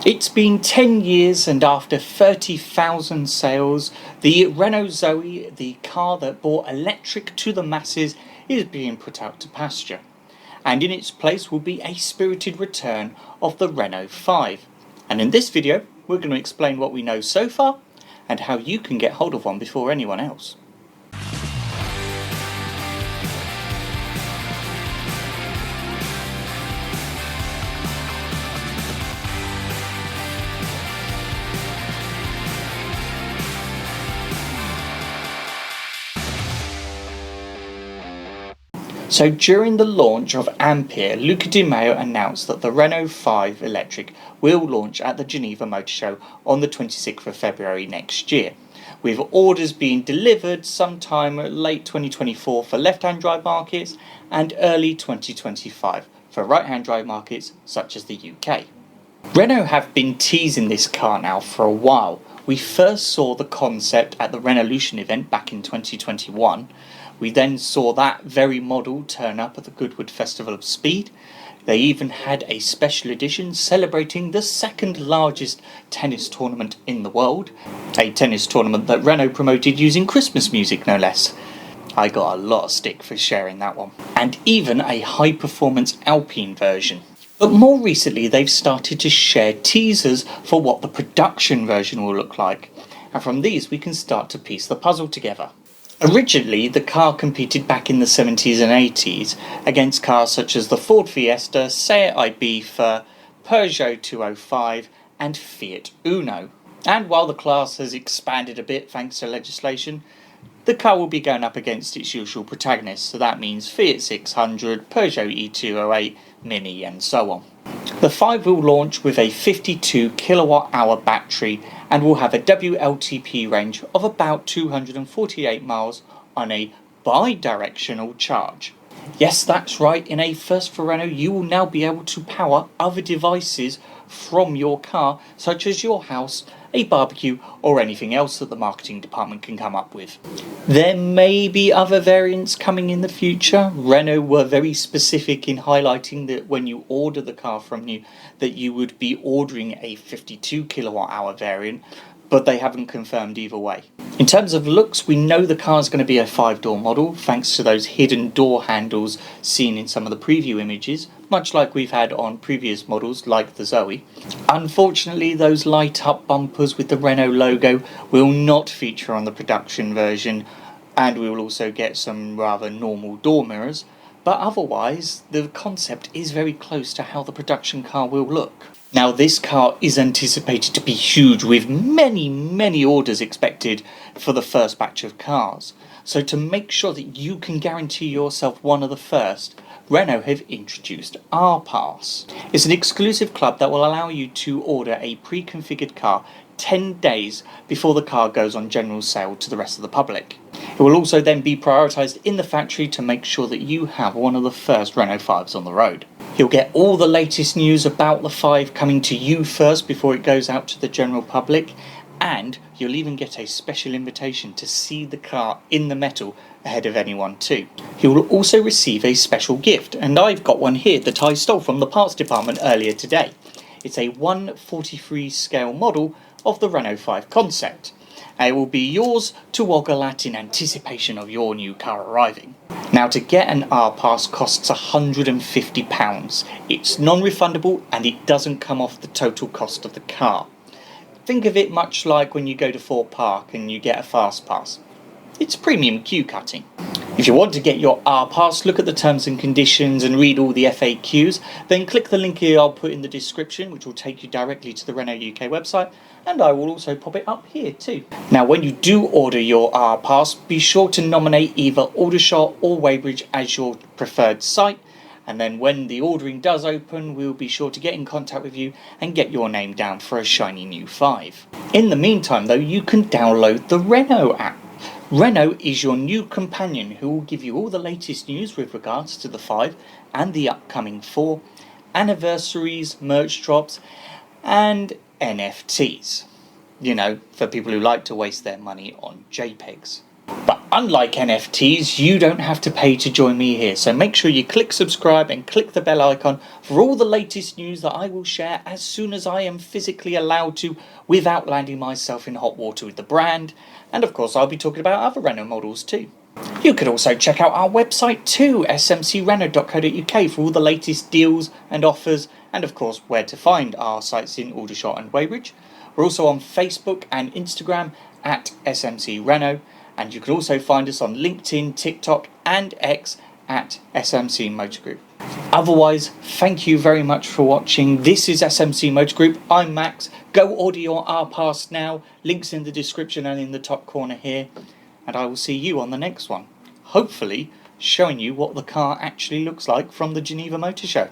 It's been 10 years and after 30,000 sales, the Renault Zoe, the car that brought electric to the masses, is being put out to pasture. And in its place will be a spirited return of the Renault 5. And in this video, we're going to explain what we know so far and how you can get hold of one before anyone else. So during the launch of Ampere, Luca Di Maio announced that the Renault 5 electric will launch at the Geneva Motor Show on the 26th of February next year, with orders being delivered sometime late 2024 for left-hand drive markets and early 2025 for right-hand drive markets such as the UK. Renault have been teasing this car now for a while. We first saw the concept at the Renaulution event back in 2021. We then saw that very model turn up at the Goodwood Festival of Speed. They even had a special edition celebrating the second largest tennis tournament in the world, a tennis tournament that Renault promoted using Christmas music no less. I got a lot of stick for sharing that one. And even a high performance Alpine version. But more recently they've started to share teasers for what the production version will look like. And from these we can start to piece the puzzle together. Originally, the car competed back in the 70s and 80s against cars such as the Ford Fiesta, Seat Ibiza, Peugeot 205 and Fiat Uno. And while the class has expanded a bit thanks to legislation, the car will be going up against its usual protagonists, so that means Fiat 600, Peugeot E208, Mini and so on. The 5 will launch with a 52 kilowatt-hour battery and will have a WLTP range of about 248 miles on a bi-directional charge. Yes, that's right, in a first for Renault you will now be able to power other devices from your car, such as your house, a barbecue or anything else that the marketing department can come up with. There may be other variants coming in the future. Renault were very specific in highlighting that when you order the car from you that you would be ordering a 52 kilowatt hour variant, but they haven't confirmed either way. In terms of looks, we know the car is going to be a 5-door model thanks to those hidden door handles seen in some of the preview images, much like we've had on previous models like the Zoe. Unfortunately, those light up bumpers with the Renault logo will not feature on the production version, and we will also get some rather normal door mirrors, but otherwise the concept is very close to how the production car will look. Now this car is anticipated to be huge, with many orders expected for the first batch of cars. So to make sure that you can guarantee yourself one of the first, Renault have introduced R-Pass. It's an exclusive club that will allow you to order a pre-configured car 10 days before the car goes on general sale to the rest of the public. It will also then be prioritised in the factory to make sure that you have one of the first Renault 5s on the road. You'll get all the latest news about the 5 coming to you first before it goes out to the general public, and you'll even get a special invitation to see the car in the metal ahead of anyone too. You will also receive a special gift, and I've got one here that I stole from the parts department earlier today. It's a 1/43 scale model of the Renault 5 concept. It will be yours to woggle at in anticipation of your new car arriving. Now, to get an R-Pass costs £150. It's non-refundable and it doesn't come off the total cost of the car. Think of it much like when you go to Fort Park and you get a fast pass. It's premium queue cutting. If you want to get your R-Pass, look at the terms and conditions and read all the FAQs, then click the link here I'll put in the description, which will take you directly to the Renault UK website, and I will also pop it up here too. Now when you do order your R-Pass, be sure to nominate either Aldershot or Weybridge as your preferred site, and then when the ordering does open, we'll be sure to get in contact with you and get your name down for a shiny new 5. In the meantime though, you can download the Renault app. Renault is your new companion who will give you all the latest news with regards to the 5 and the upcoming 4, anniversaries, merch drops and NFTs. You know, for people who like to waste their money on JPEGs. But Unlike NFTs, you don't have to pay to join me here, so make sure you click subscribe and click the bell icon for all the latest news that I will share as soon as I am physically allowed to, without landing myself in hot water with the brand. And of course I'll be talking about other Renault models too. You could also check out our website too, smcrenault.co.uk, for all the latest deals and offers, and of course where to find our sites in Aldershot and Weybridge. We're also on Facebook and Instagram at SMC Renault, and you can also find us on LinkedIn, TikTok and X at SMC Motor Group. Otherwise, thank you very much for watching. This is SMC Motor Group. I'm Max. Go order your R-Pass now. Links in the description and in the top corner here. And I will see you on the next one. Hopefully showing you what the car actually looks like from the Geneva Motor Show.